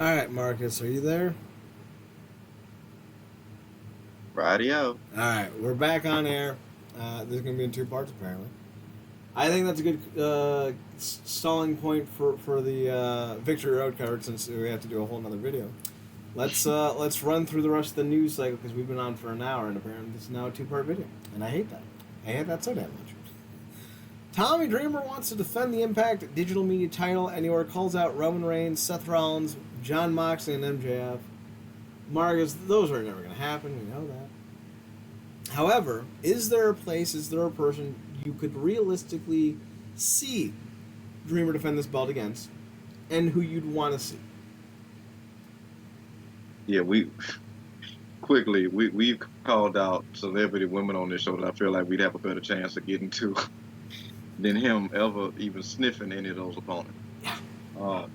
All right, Marcus, are you there? Radio. All right, we're back on air. This is going to be in two parts, apparently. I think that's a good stalling point for the Victory Road coverage since we have to do a whole nother video. Let's run through the rest of the news cycle because we've been on for an hour and apparently this is now a two-part video, and I hate that. I hate that so damn much. Tommy Dreamer wants to defend the Impact Digital Media title, and he calls out Roman Reigns, Seth Rollins, John Moxley, and MJF. Marcus, those are never going to happen. We know that. However, is there a place, is there a person you could realistically see Dreamer defend this belt against, and who you'd want to see? Yeah, we've called out celebrity women on this show that I feel like we'd have a better chance of getting to than him ever even sniffing any of those opponents. Yeah. Uh,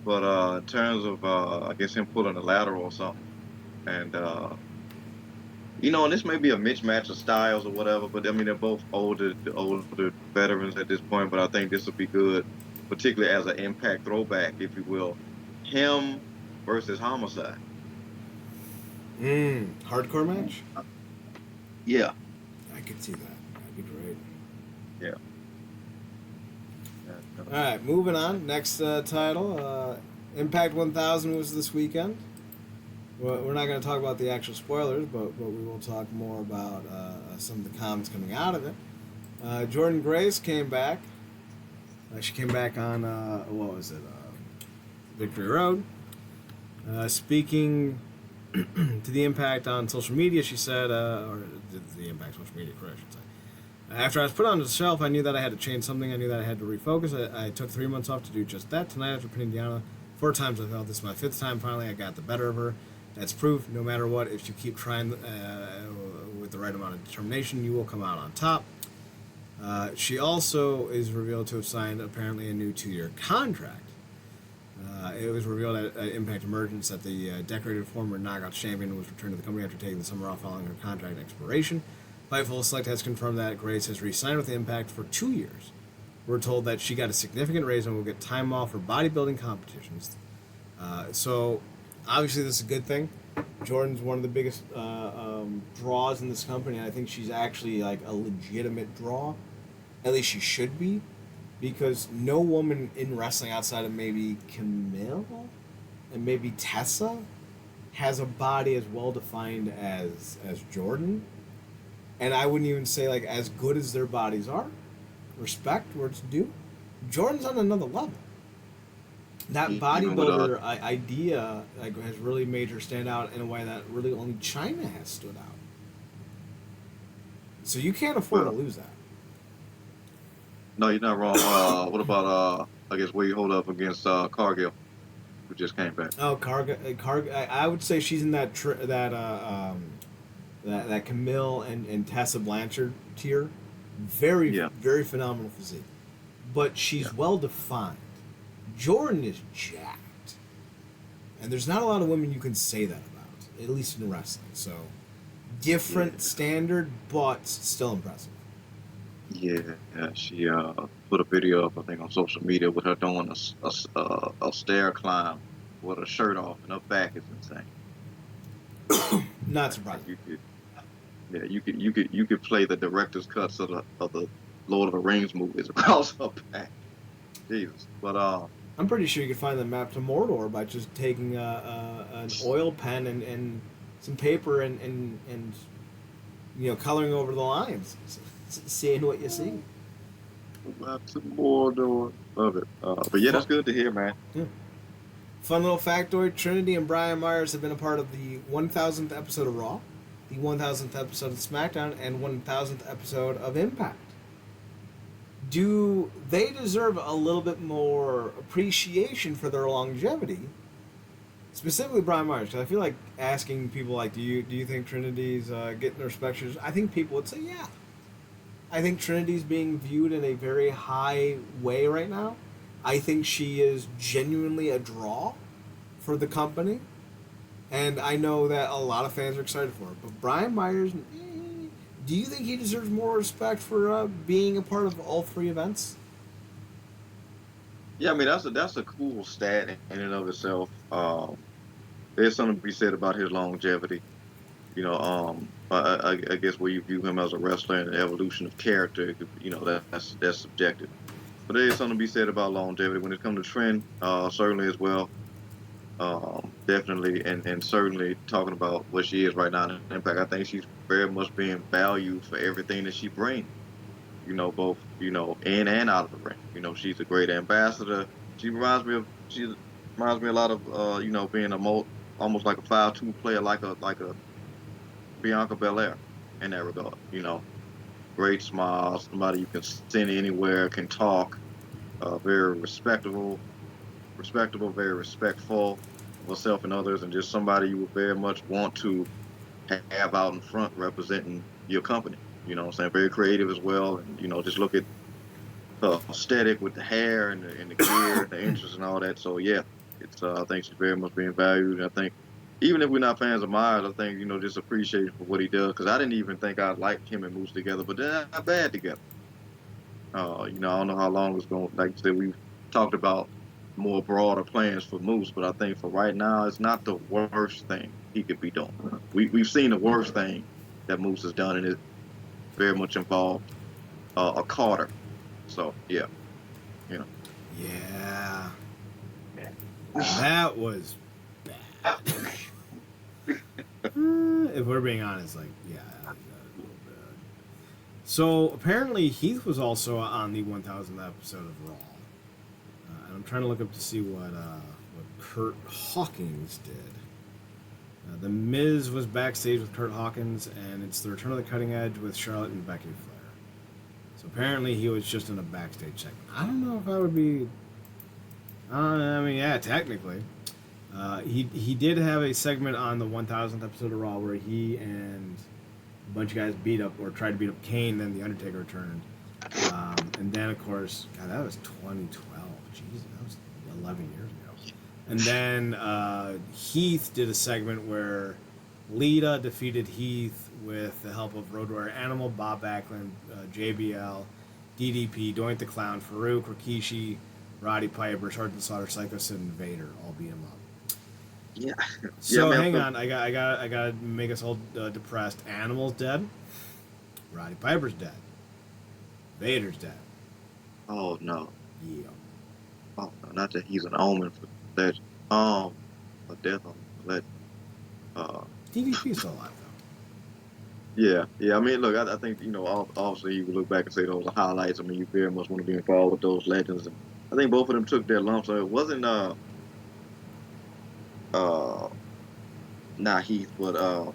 but in terms of I guess him pulling a lateral or something, and and this may be a mismatch of styles or whatever, but I mean they're both older veterans at this point. But I think this would be good, particularly as an Impact throwback, if you will. Him versus Homicide. Hardcore match? Yeah, I could see that. That'd be great. yeah. All right, moving on. Next title, Impact 1000 was this weekend. Well, we're not going to talk about the actual spoilers, but we will talk more about some of the comments coming out of it. Jordan Grace came back. She came back on, what was it, Victory Road. Speaking to the Impact on social media, she said, or the Impact social media, correct, I should say. After I was put on the shelf, I knew that I had to change something. I knew that I had to refocus. I took 3 months off to do just that. Tonight, after pinning Diana 4 times, I felt this is my 5th time. Finally, I got the better of her. That's proof. No matter what, if you keep trying with the right amount of determination, you will come out on top. She also is revealed to have signed apparently a new 2-year contract. It was revealed at Impact Emergence that the decorated former Knockouts champion was returned to the company after taking the summer off following her contract expiration. Fightful Select has confirmed that Grace has re-signed with Impact for 2 years. We're told that she got a significant raise and will get time off for bodybuilding competitions. So, obviously, this is a good thing. Jordan's one of the biggest draws in this company, and I think she's actually like a legitimate draw. At least she should be, because no woman in wrestling outside of maybe Camille and maybe Tessa has a body as well defined as Jordan. And I wouldn't even say like as good as their bodies are. Respect where it's due. Jordan's on another level. That Even with bodybuilder idea like has really made her stand out in a way that really only China has stood out. So you can't afford to well, lose that. no, you're not wrong. What about I guess where you hold up against Cargill, who just came back? Oh, Karga. I would say she's in that Camille and Tessa Blanchard tier. Very, Yeah, very phenomenal physique. But yeah, she's well defined. Jordan is jacked. And there's not a lot of women you can say that about, at least in wrestling. So, yeah, different standard, but still impressive. yeah. Yeah. She put a video up, I think, on social media with her doing a stair climb with her shirt off, and her back is insane. Not Like surprising. you could, yeah, you could play the director's cuts of the Lord of the Rings movies across her back. Jesus, but I'm pretty sure you could find the map to Mordor by just taking an oil pen and some paper and coloring over the lines, seeing what you see. lots more doing. Love it. But yeah, Fun, that's good to hear, man. yeah. Fun little factoid: Trinity and Brian Myers have been a part of the 1,000th episode of Raw, the 1,000th episode of SmackDown, and 1,000th episode of Impact. Do they deserve a little bit more appreciation for their longevity? Specifically, Brian Myers, because I feel like asking people like, do you think Trinity's getting the respect? I think people would say, yeah. I think Trinity's being viewed in a very high way right now. I think she is genuinely a draw for the company, and I know that a lot of fans are excited for it. But Brian Myers, do you think he deserves more respect for being a part of all 3 events? Yeah, I mean that's a cool stat in and of itself. There's something to be said about his longevity. I guess where you view him as a wrestler and the evolution of character, that's subjective. But there is something to be said about longevity when it comes to Trent, certainly as well. Definitely, and certainly talking about what she is right now in Impact, I think she's very much being valued for everything that she brings. Both in and out of the ring. She's a great ambassador. She reminds me a lot of being almost like a 5-2 player, like a Bianca Belair in that regard. Great smile, somebody you can send anywhere, can talk, very respectable, very respectful of herself and others, and just somebody you would very much want to have out in front representing your company. What I'm saying? Very creative as well. And, just look at her aesthetic with the hair and the gear and the interest and all that. So, yeah, I think she's very much being valued. And I think even if we're not fans of Myers, I think, just appreciate for what he does. Because I didn't even think I'd like him and Moose together, but they're not bad together. I don't know how long it's going. Like I said, we've talked about more broader plans for Moose, but I think for right now, it's not the worst thing he could be doing. We've seen the worst thing that Moose has done, and it very much involved a Carter. So yeah, you know, Yeah, that was bad. If we're being honest, like, yeah, that was a little bad. So apparently Heath was also on the 1000th episode of Raw, and I'm trying to look up to see what Kurt Hawkins did. The Miz was backstage with Kurt Hawkins, and it's the Return of the Cutting Edge with Charlotte and Becky Flair. So apparently he was just in a backstage segment. I don't know if I would be. I mean, yeah, technically. He did have a segment on the 1000th episode of Raw where he and a bunch of guys beat up or tried to beat up Kane. Then the Undertaker returned, and then of course, God, that was 2012. Jesus, that was 11 years ago. And then Heath did a segment where Lita defeated Heath with the help of Road Warrior Animal, Bob Backlund, JBL, DDP, Doink the Clown, Farouk, Rikishi, Roddy Piper, Sergeant Slaughter, Psycho Sid, and Vader all beat him up. yeah, yeah. So Man, hang on, I got to make us all depressed. Animal's dead. Roddy Piper's dead. Vader's dead. oh no, Yeah. oh no, not that he's an omen for legend. A death omen for legend. Uh, DDP's still alive yeah, yeah. I mean, look, I think obviously you can look back and say those are highlights. I mean, you very much want to be involved with those legends, and I think both of them took their lumps. So it wasn't uh not Heath, but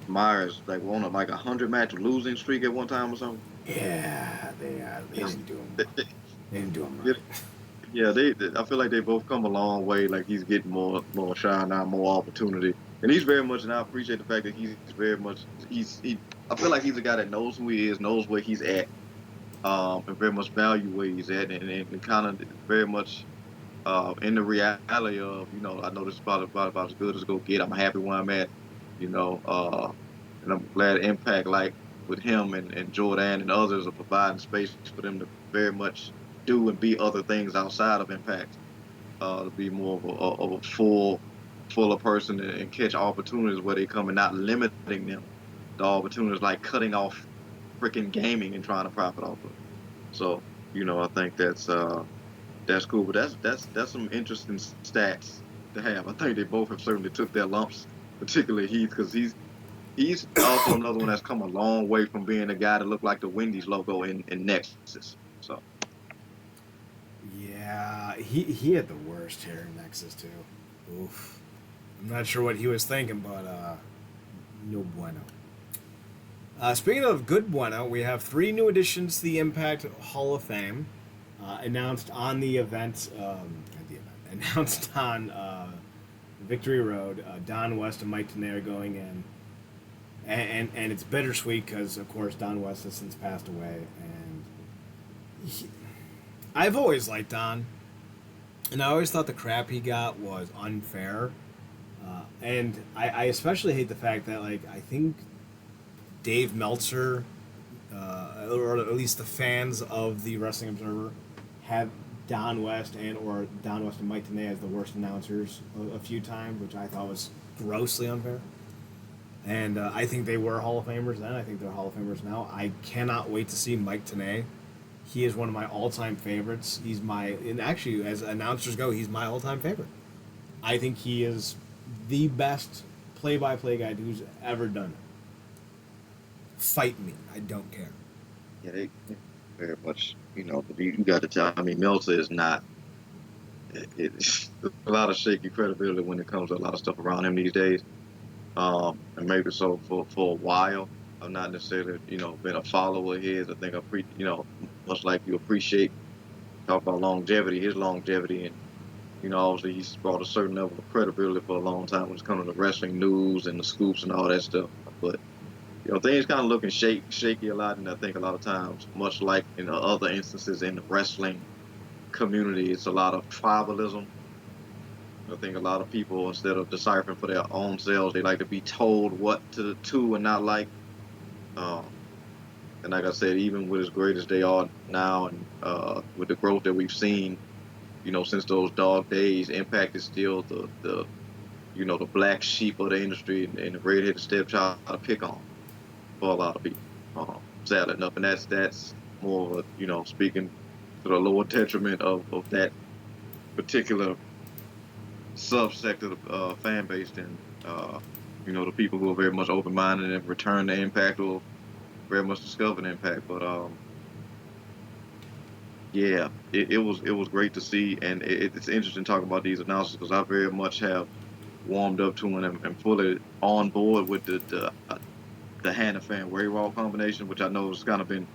Myers like on like 100 match losing streak at one time or something. though. Yeah, they It's- didn't do him. they- They didn't do him yeah, right. yeah, I feel like they both come a long way. Like he's getting more shine now, more opportunity, and he's very much. And I appreciate the fact that he's very much. He. I feel like he's a guy that knows who he is, knows where he's at, and very much value where he's at, and kind of very much in the reality of I know this is about as good as go get. I'm happy where I'm at, you know, uh, and I'm glad Impact like with him and Jordan and others are providing space for them to very much do and be other things outside of Impact, to be more of a fuller person and catch opportunities where they come and not limiting them. The opportunities like cutting off freaking gaming and trying to profit off of it. So I think that's cool, but that's some interesting stats to have. I think they both have certainly took their lumps, particularly Heath, because he's also another one that's come a long way from being a guy that looked like the Wendy's logo in Nexus. So Yeah, he had the worst hair in Nexus too. Oof. I'm not sure what he was thinking, but no bueno. Speaking of good bueno, we have 3 new additions to the Impact Hall of Fame announced on the event. Announced on Victory Road. Don West and Mike Tenay are going in, and it's bittersweet because of course Don West has since passed away, and I've always liked Don, and I always thought the crap he got was unfair. And I especially hate the fact that, like, I think Dave Meltzer, or at least the fans of the Wrestling Observer, have Don West and Mike Tenay as the worst announcers a few times, which I thought was grossly unfair. And I think they were Hall of Famers then. I think they're Hall of Famers now. I cannot wait to see Mike Tenay. He is one of my all-time favorites. And actually, as announcers go, he's my all-time favorite. I think he is the best play-by-play guy who's ever done it. Fight me. I don't care. Yeah, they very much, you got to tell. I mean, Meltzer is not. It's a lot of shaky credibility when it comes to a lot of stuff around him these days. And maybe so for a while. I've not necessarily, been a follower of his. I think much like you appreciate, talk about longevity, his longevity, and obviously he's brought a certain level of credibility for a long time when it's coming to the wrestling news and the scoops and all that stuff. But things kind of looking shaky a lot, and I think a lot of times, much like in other instances in the wrestling community, it's a lot of tribalism. I think a lot of people, instead of deciphering for their own selves, they like to be told what to and not like. And like I said, even with as great as they are now, and with the growth that we've seen, since those dog days, Impact is still the black sheep of the industry and the redheaded stepchild to pick on for a lot of people. Sadly enough, and that's more of a, speaking to the lower detriment of that particular subsect of the fan base than the people who are very much open-minded and return to Impact or very much discovered Impact. But yeah, it was great to see, and it's interesting talking about these announcements because I very much have warmed up to and fully on board with the Hannah fan Ray Raw combination, which I know has kind of been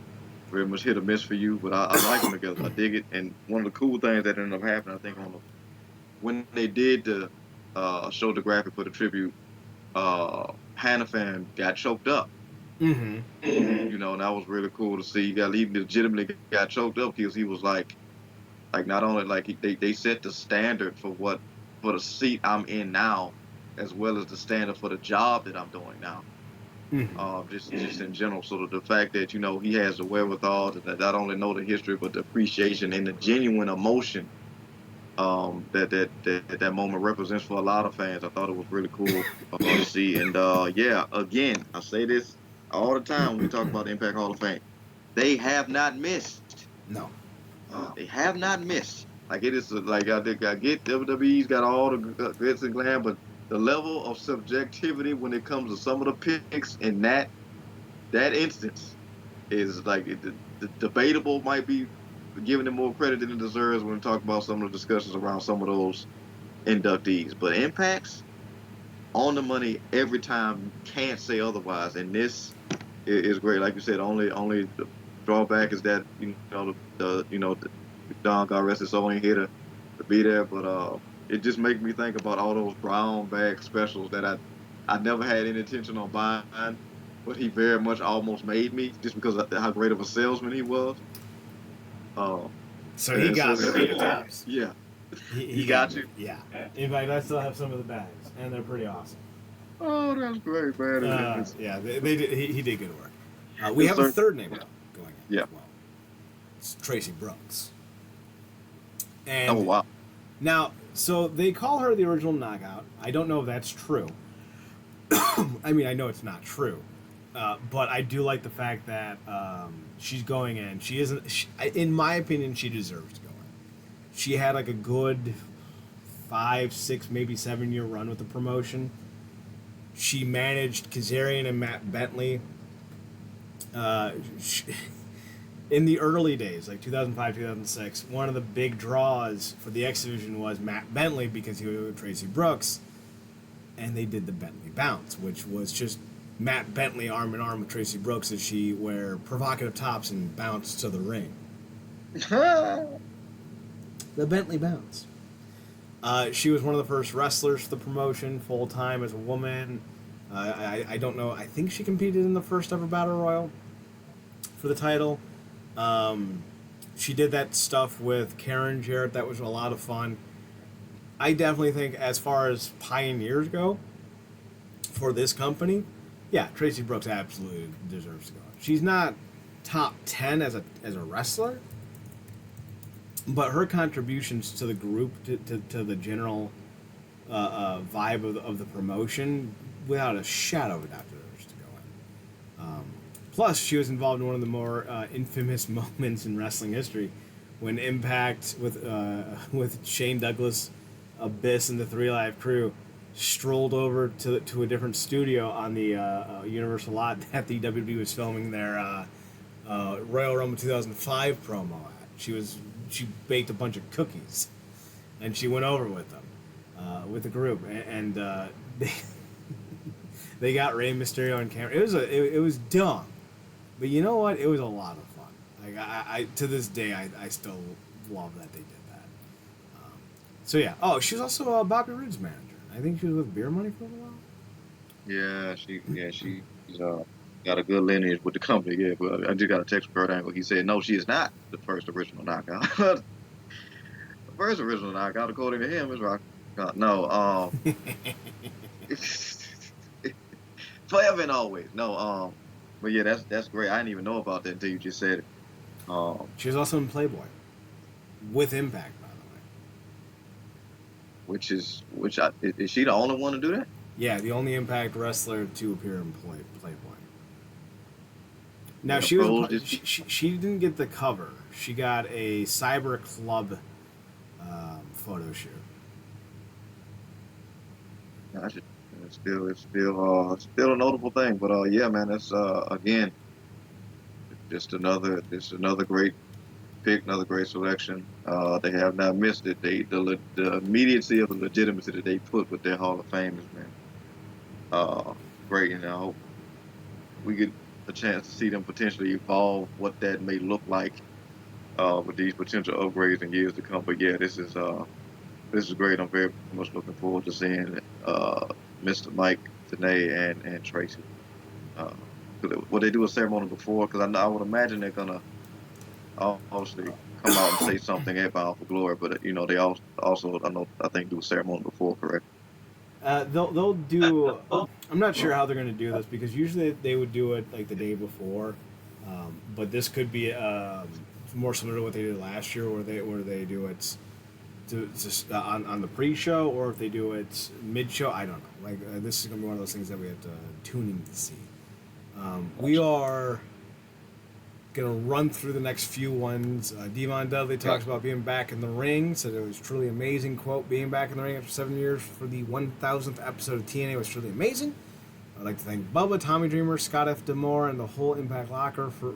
very much hit or miss for you, but I like them together. I dig it, and one of the cool things that ended up happening, I think, when they did the show the graphic for the tribute, Hannah fan got choked up. Mm-hmm. And that was really cool to see. He legitimately got choked up because he was like not only like they set the standard for the seat I'm in now, as well as the standard for the job that I'm doing now. Mm-hmm. Just in general, sort of the fact that he has the wherewithal to not only know the history but the appreciation and the genuine emotion that moment represents for a lot of fans. I thought it was really cool to see. And yeah, again, I say this all the time when we talk about the Impact Hall of Fame. They have not missed. No. They have not missed. Like it is like I get WWE's got all the glitz and glam, but the level of subjectivity when it comes to some of the picks in that instance is like the debatable. Might be giving it more credit than it deserves when we talk about some of the discussions around some of those inductees. But Impact's on the money every time. Can't say otherwise. And this is great. Like you said, only the drawback is that the Don got rested, so ain't here to be there. But it just makes me think about all those brown bag specials that I never had any intention on buying, but he very much almost made me just because of how great of a salesman he was. So he got me. Yeah. He got you. Yeah. In fact, I still have some of the bags, and they're pretty awesome. Oh, that's great, man. Yeah, they did. He did good work. We have a third name going on. Yeah. As well. It's Tracy Brooks. And oh wow. Now, so they call her the original Knockout. I don't know if that's true. I mean, I know it's not true, but I do like the fact that she's going in. She isn't. In my opinion, she deserves to go in. She had like a good 5, 6, maybe 7 year run with the promotion. She managed Kazarian and Matt Bentley. In the early days, like 2005, 2006, one of the big draws for the X Division was Matt Bentley because he was with Tracy Brooks, and they did the Bentley Bounce, which was just Matt Bentley arm in arm with Tracy Brooks as she wear provocative tops and bounce to the ring. The Bentley Bounce. She was one of the first wrestlers for the promotion, full-time as a woman. I don't know. I think she competed in the first ever Battle Royal for the title. She did that stuff with Karen Jarrett. That was a lot of fun. I definitely think as far as pioneers go for this company, yeah, Tracy Brooks absolutely deserves to go. She's not top 10 as a wrestler, but her contributions to the group, to the general vibe of the promotion, without a shadow of a doubt, deserves to go in. Plus, she was involved in one of the more infamous moments in wrestling history, when Impact with Shane Douglas, Abyss, and the Three Live Crew strolled over to a different studio on the Universal lot that the WWE was filming their Royal Rumble 2005 promo at. She baked a bunch of cookies, and she went over with them, with the group, and they they got Rey Mysterio on camera. It was dumb, but you know what? It was a lot of fun. Like I to this day, I still love that they did that. So yeah. Oh, she was also Bobby Roode's manager. I think she was with Beer Money for a while. Yeah, she's got a good lineage with the company. Yeah, but I just got a text from Kurt Angle. He said no, she is not the first original knockout. The first original knockout, according to him, is Rock. No, forever and always. No, but yeah, that's great. I didn't even know about that until you just said it. She was also in Playboy, with Impact, by the way. Is she the only one to do that? Yeah, the only Impact wrestler to appear in Playboy. Now Yeah, she didn't get the cover. She got a Cyber Club photo shoot. Gotcha. It's still a notable thing, but yeah, man, it's again just another great pick, another great selection. They have not missed it. The immediacy of the legitimacy that they put with their Hall of Fame has been great, and I hope we get a chance to see them potentially evolve what that may look like with these potential upgrades in years to come. But yeah, this is great. I'm very much looking forward to seeing Mr. Mike, Tenay, and Tracy. Will they do a ceremony before? Because I would imagine they're gonna obviously come out and say something at Bound for Glory, but they also I think do a ceremony before, correct? They'll do. I'm not sure how they're going to do this, because usually they would do it like the day before, but this could be more similar to what they did last year, where they do it on the pre-show, or if they do it mid-show. I don't know. Like this is going to be one of those things that we have to tune in to see. We are going to run through the next few ones. Devon Dudley talks about being back in the ring, said it was truly amazing. Quote, being back in the ring after 7 years for the 1000th episode of TNA was truly amazing. I'd like to thank Bubba, Tommy Dreamer, Scott F. Demore, and the whole Impact locker for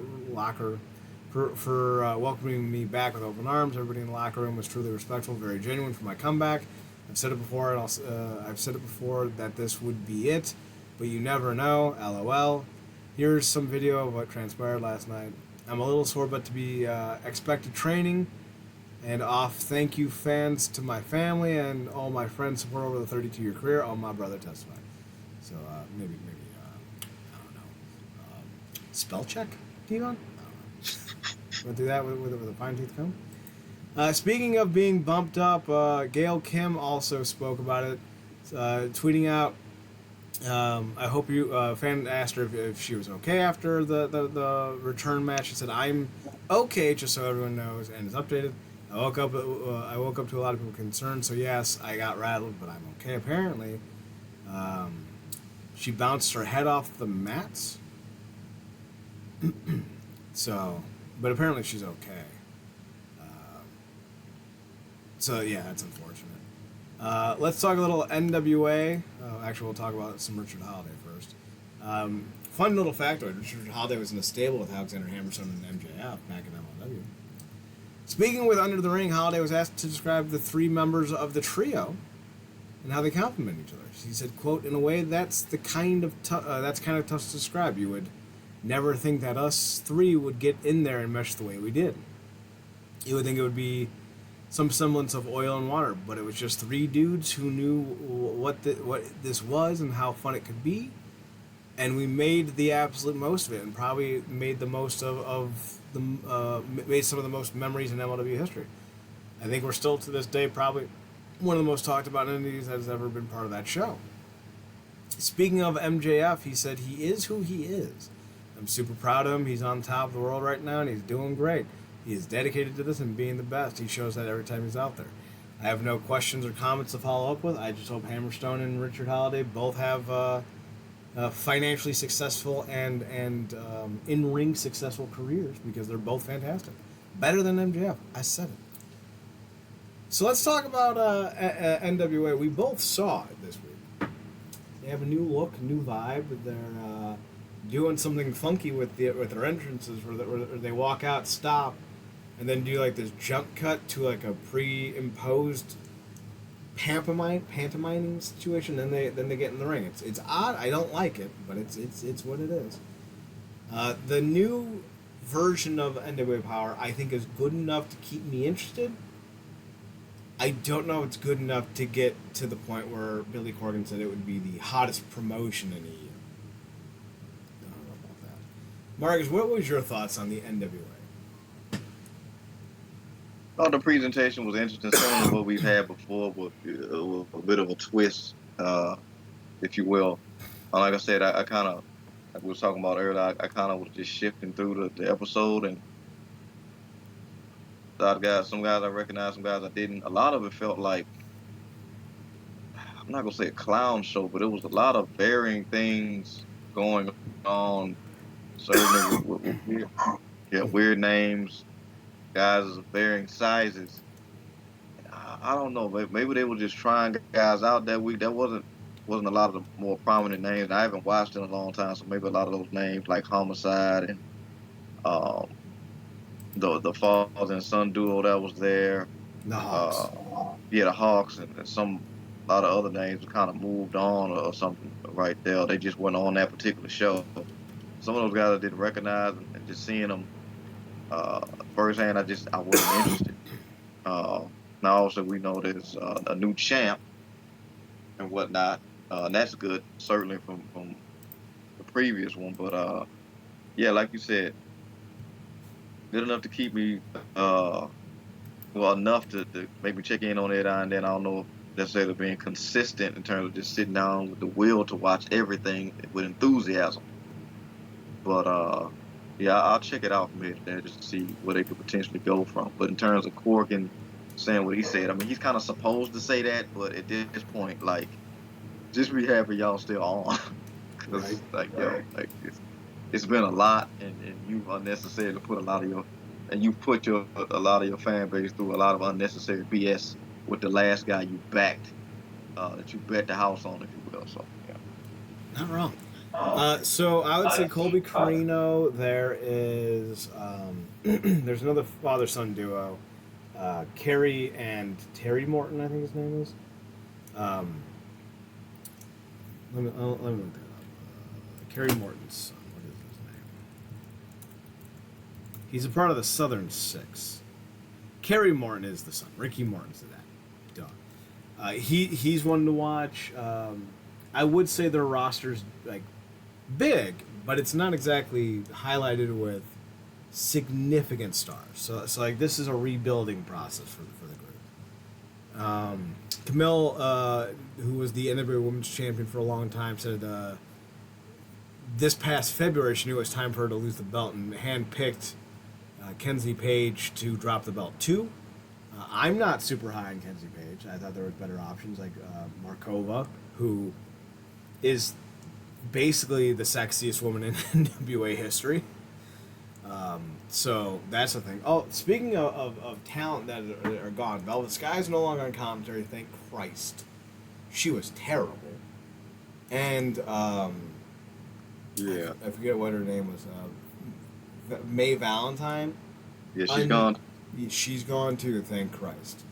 welcoming me back with open arms. Everybody in the locker room was truly respectful, very genuine for my comeback. I've said it before, and I've said it before that this would be it, but you never know. LOL. Here's some video of what transpired last night. I'm a little sore, but to be expected training and off. Thank you, fans, to my family and all my friends' support over the 32-year career. All my brother testified. So maybe I don't know. Spell check, Devon? Went through that with a fine-tooth comb. Speaking of being bumped up, Gail Kim also spoke about it, tweeting out, I hope you. Fan asked her if she was okay after the return match. She said, "I'm okay," just so everyone knows and is updated. I woke up to a lot of people concerned. So yes, I got rattled, but I'm okay. Apparently, she bounced her head off the mats. So, but apparently she's okay. So yeah, that's unfortunate. Let's talk a little NWA. Actually, we'll talk about some Richard Holiday first. Fun little factoid: Richard Holiday was in a stable with Alexander Hammerstone and MJF back in MLW. Speaking with Under the Ring, Holiday was asked to describe the three members of the trio and how they complement each other. He said, "Quote: In a way, that's kind of tough to describe. You would never think that us three would get in there and mesh the way we did. You would think it would be some semblance of oil and water, but it was just three dudes who knew what this was and how fun it could be, and we made the absolute most of it, and probably made the most made some of the most memories in MLW history. I think we're still to this day probably one of the most talked about entities that has ever been part of that show." Speaking of MJF, he said he is who he is. I'm super proud of him. He's on top of the world right now, and he's doing great. He is dedicated to this and being the best. He shows that every time he's out there. I have no questions or comments to follow up with. I just hope Hammerstone and Richard Holiday both have financially successful and in ring successful careers, because they're both fantastic. Better than MJF. I said it. So let's talk about NWA. We both saw it this week. They have a new look, new vibe. They're doing something funky with their entrances, where they walk out, stop, and then do like this jump cut to like a pre-imposed pantomiming situation. Then they get in the ring. It's odd. I don't like it, but it's what it is. The new version of NWA Power, I think, is good enough to keep me interested. I don't know if it's good enough to get to the point where Billy Corgan said it would be the hottest promotion in a year. I don't know about that. Marcus, what was your thoughts on the NWA? Oh, the presentation was interesting, similar to what we've had before, with a bit of a twist, if you will. Like I said, I kind of, like we were talking about earlier, I kind of was just shifting through the episode, and some guys I recognized, some guys I didn't. A lot of it felt like, I'm not gonna say a clown show, but it was a lot of varying things going on. Certainly with weird names, guys of varying sizes. I don't know, maybe they were just trying guys out that week. That wasn't a lot of the more prominent names. I haven't watched in a long time, so maybe a lot of those names like Homicide and the father and son duo that was there. The Hawks. The Hawks, and a lot of other names kind of moved on or something right there. They just weren't on that particular show. Some of those guys I didn't recognize, and just seeing them firsthand, I wasn't interested. Now also we know there's a new champ and whatnot, and that's good, certainly from the previous one. But yeah, like you said, good enough to keep me enough to make me check in on it, and then I don't know if necessarily being consistent in terms of just sitting down with the will to watch everything with enthusiasm. But yeah, I'll check it out from here to there just to see where they could potentially go from. But in terms of Corgan saying what he said, I mean, he's kind of supposed to say that, but at this point, like, just be happy y'all still on. Because, it's been a lot, and you've unnecessarily put a lot of your fan base through a lot of unnecessary BS with the last guy you backed, that you bet the house on, if you will. So, yeah. Not wrong. So I would say Colby Carino. There is there's another father-son duo, Kerry and Terry Morton, I think his name is. Let me look that up. Kerry Morton's son. What is his name? He's a part of the Southern Six. Kerry Morton is the son. Ricky Morton's the dad. Duh. He's one to watch. I would say their roster's like big, but it's not exactly highlighted with significant stars. So like this is a rebuilding process for the group. Camille, who was the NWA Women's Champion for a long time, said this past February she knew it was time for her to lose the belt and handpicked Kenzie Page to drop the belt to. I'm not super high on Kenzie Page. I thought there were better options like Markova, who is basically the sexiest woman in NWA history. So that's the thing. Oh, speaking of talent that are gone, Velvet Sky's no longer on commentary, thank Christ. She was terrible. And yeah, I forget what her name was. Mae Valentine. Yeah, she's gone. She's gone too, thank Christ.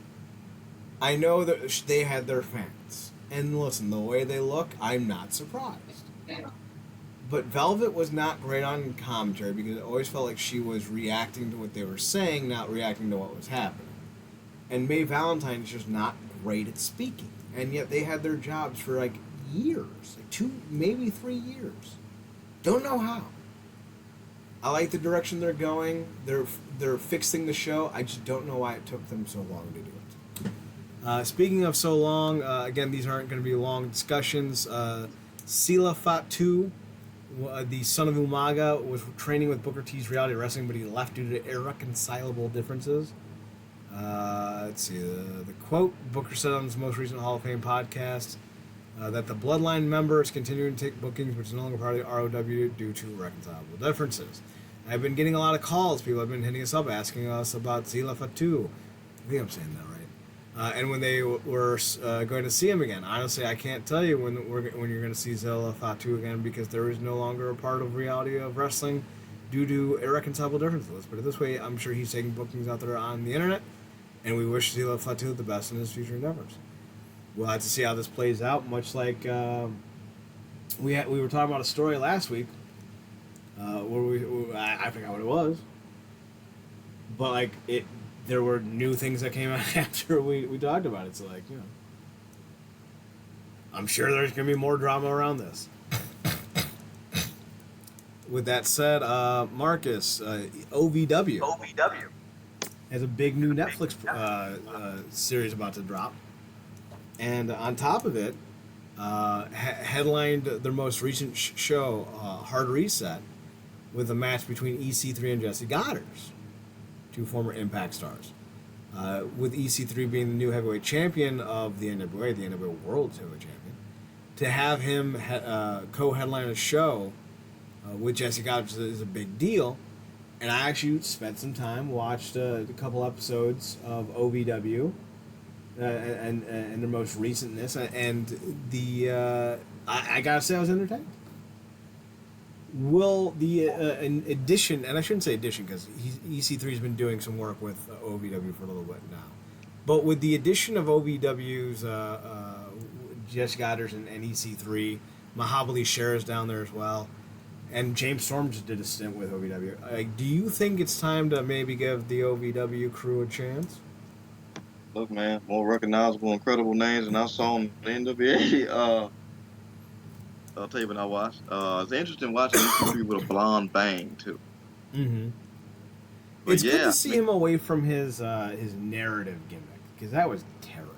I know that they had their fans. And listen, the way they look, I'm not surprised. But Velvet was not great on commentary because it always felt like she was reacting to what they were saying, not reacting to what was happening. And Mae Valentine is just not great at speaking. And yet they had their jobs for like years. Like 2, maybe 3 years. Don't know how. I like the direction they're going. They're fixing the show. I just don't know why it took them so long to do it. Speaking of so long, again, these aren't going to be long discussions. Sila Fatu The son of Umaga was training with Booker T's Reality Wrestling, but he left due to irreconcilable differences. Let's see. The quote Booker said on his most recent Hall of Fame podcast that the Bloodline member is continuing to take bookings, which is no longer part of the ROW due to irreconcilable differences. I've been getting a lot of calls. People have been hitting us up asking us about Zila Fatu. I think I'm saying that right. And when they were going to see him again. Honestly, I can't tell you when you're going to see Zila Fatu again because there is no longer a part of Reality of Wrestling due to irreconcilable differences. Let's put it this way. I'm sure he's taking bookings out there on the internet, and we wish Zila Fatu the best in his future endeavors. We'll have to see how this plays out, much like we were talking about a story last week where I forgot what it was, but like there were new things that came out after we talked about it. So like, you know, I'm sure there's gonna be more drama around this. With that said, Marcus, OVW has a big new Netflix series about to drop, and on top of it, headlined their most recent show, Hard Reset, with a match between EC3 and Jesse Goddard's, two former Impact stars. With EC3 being the new heavyweight champion of the NWA, the NWA World Heavyweight Champion, to have him co-headline a show with Jesse Goddard is a big deal. And I actually spent some time, watched a couple episodes of OVW and their most recentness, and I gotta say I was entertained. Will the addition, and I shouldn't say addition because EC3's been doing some work with OVW for a little bit now, but with the addition of OVW's Jess Goddard and EC3, Mahabali Shera's down there as well, and James Storm just did a stint with OVW. Do you think it's time to maybe give the OVW crew a chance? Look, man, more recognizable, incredible names than I saw in the NWA. I'll tell you what I watched. It's interesting watching EC3 with a blonde bang too. Mm-hmm. It's good to see him away from his narrative gimmick because that was terrible.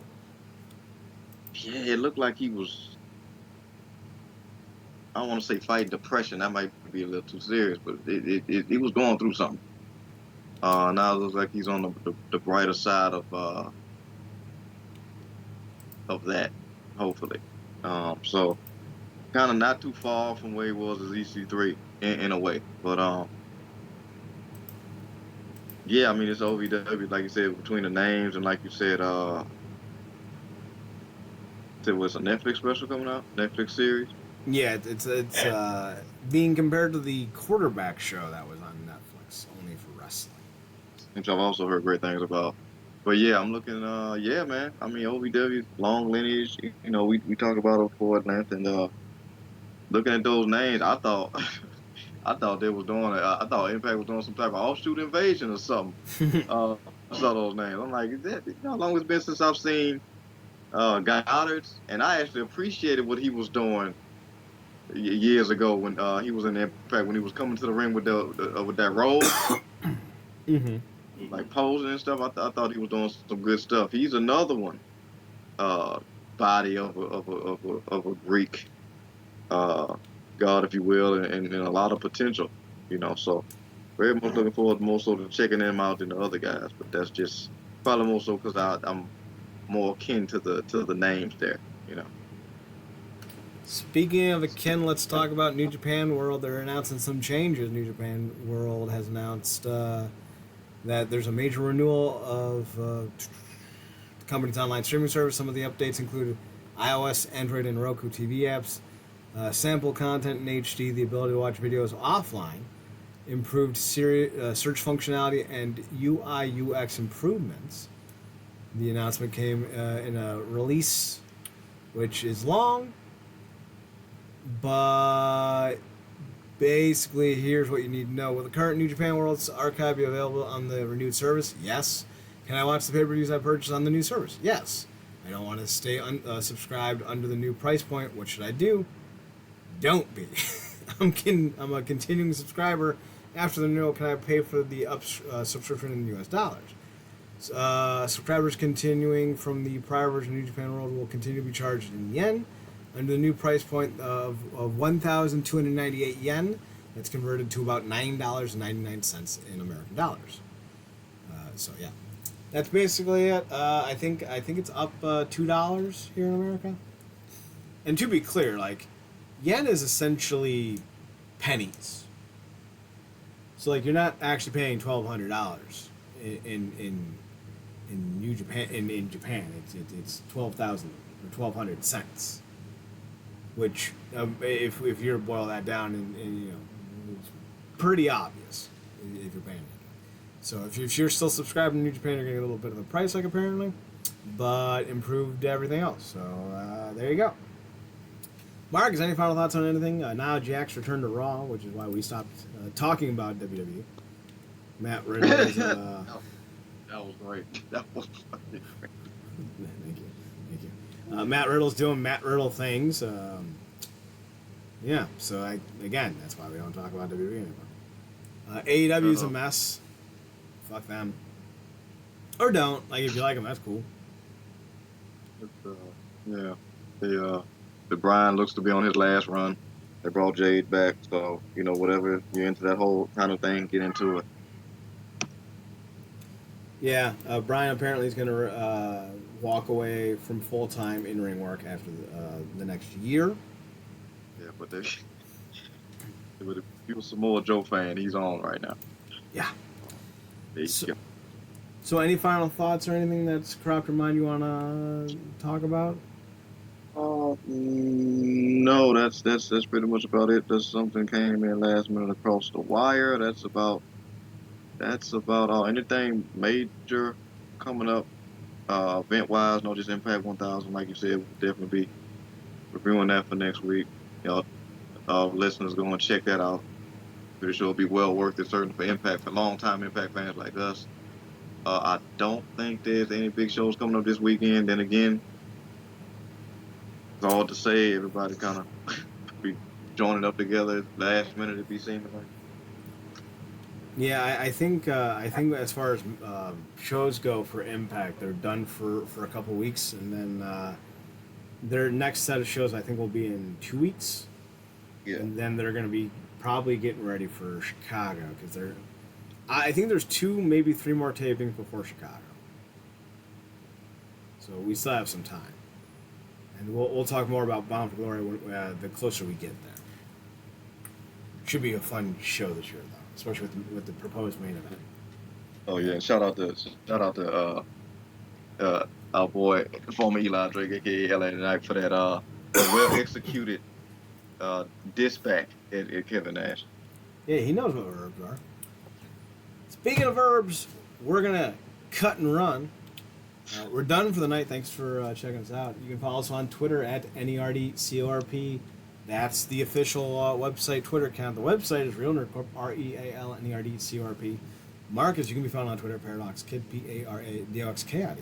Yeah, it looked like he was. I don't want to say fighting depression. That might be a little too serious, but he was going through something. Now it looks like he's on the brighter side of that, hopefully. So kind of not too far from where he was as EC3 in a way, but yeah, I mean it's OVW, like you said, between the names and like you said, there was a Netflix special coming out, Netflix series. Yeah, it's being compared to the quarterback show that was on Netflix, only for wrestling. Which I've also heard great things about. But yeah, I'm looking, yeah, man. I mean, OVW, long lineage, you know, we talk about it before at length, and looking at those names, I thought they was doing I thought Impact was doing some type of offshoot invasion or something. I saw those names. I'm like, you know how long it's been since I've seen Goddard's, and I actually appreciated what he was doing years ago when he was in Impact, when he was coming to the ring with that robe, mm-hmm. like posing and stuff. I thought he was doing some good stuff. He's another one, body of a Greek god, if you will, and a lot of potential, you know. So very much looking forward more so to checking him out than the other guys. But that's just probably more so because I'm more akin to the names there, you know. Speaking of akin, let's talk about New Japan World. They're announcing some changes. New Japan World has announced that there's a major renewal of the company's online streaming service. Some of the updates included iOS, Android, and Roku TV apps, sample content in HD, the ability to watch videos offline, improved search functionality, and UI UX improvements. The announcement came in a release which is long, but basically here's what you need to know. Will the current New Japan World's archive be available on the renewed service? Yes. Can I watch the pay-per-views I purchased on the new service? Yes. I don't want to stay subscribed under the new price point. What should I do? Don't be. I'm a continuing subscriber. After the renewal, can I pay for the subscription in US dollars? Subscribers continuing from the prior version of New Japan World will continue to be charged in yen. under the new price point of 1,298 yen. That's converted to about $9.99 in American dollars. So yeah, that's basically it. I think it's up $2 here in America. And to be clear, like, yen is essentially pennies. So like, you're not actually paying $1,200 in New Japan in Japan. It's 12,000 or 1,200 cents. Which, if you boil that down, and you know, it's pretty obvious if you're paying it. So if you're still subscribing to New Japan, you're getting a little bit of a price hike apparently, but improved everything else. So there you go. Mark, is any final thoughts on anything? Now Jack's returned to Raw, which is why we stopped talking about WWE. Matt Riddle is, That was great. That was fucking great. Thank you. Matt Riddle's doing Matt Riddle things. Yeah, so again, that's why we don't talk about WWE anymore. AEW's a mess. Fuck them. Or don't. Like, if you like them, that's cool. Yeah. The Brian looks to be on his last run. They brought Jade back, so, you know, whatever you're into that whole kind of thing, get into it. Yeah, Brian apparently is going to walk away from full-time in-ring work after the next year. Yeah, but if you're a Samoa Joe fan, he's on right now. Yeah. There you go. So any final thoughts or anything that's cropped your mind you want to talk about? No, that's pretty much about it. There's something came in last minute across the wire. That's about all. Anything major coming up, event wise, no, just Impact 1000, like you said, we'll definitely be reviewing that for next week. You know, listeners go and check that out. Pretty sure it'll be well worth it, certainly for Impact, for long-time Impact fans like us. I don't think there's any big shows coming up this weekend. Then again, it's all to say everybody kind of be joining up together last minute to be seen. Yeah, I think as far as shows go for Impact, they're done for a couple weeks, and then their next set of shows I think will be in 2 weeks. Yeah. And then they're going to be probably getting ready for Chicago because I think there's 2, maybe 3 more tapings before Chicago. So we still have some time, and we'll talk more about Bound for Glory the closer we get there. Should be a fun show this year, though, especially with the proposed main event. Oh yeah, shout out to our boy former Eli Drake, aka LA Knight, for that well executed dispatch at Kevin Nash. Yeah, he knows what verbs are. Speaking of verbs, we're gonna cut and run. We're done for the night. Thanks for checking us out. You can follow us on Twitter at NERDCORP. That's the official website Twitter account. The website is Real Nerd Corp, REALNERDCORP. Marcus, you can be found on Twitter, ParadoxKid, PARADOXKID.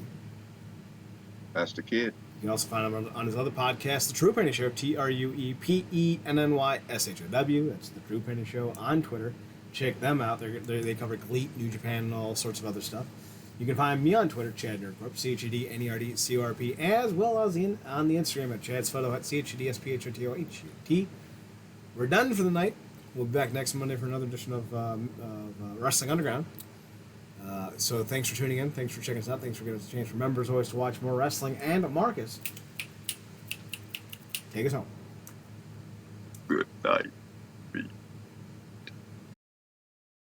That's the kid. You can also find him on his other podcast, The True Penny Show, TRUEPENNYSHOW. That's The True Penny Show on Twitter. Check them out. They cover GLEAT, New Japan, and all sorts of other stuff. You can find me on Twitter, Chad Nerdcorp, CHADNERDCORP, as well as on the Instagram at ChadSphoto at CHADSPHOTOHUT. We're done for the night. We'll be back next Monday for another edition of Wrestling Underground. So thanks for tuning in. Thanks for checking us out. Thanks for giving us a chance. Remember, as always, to watch more wrestling. And Marcus, take us home. Good night.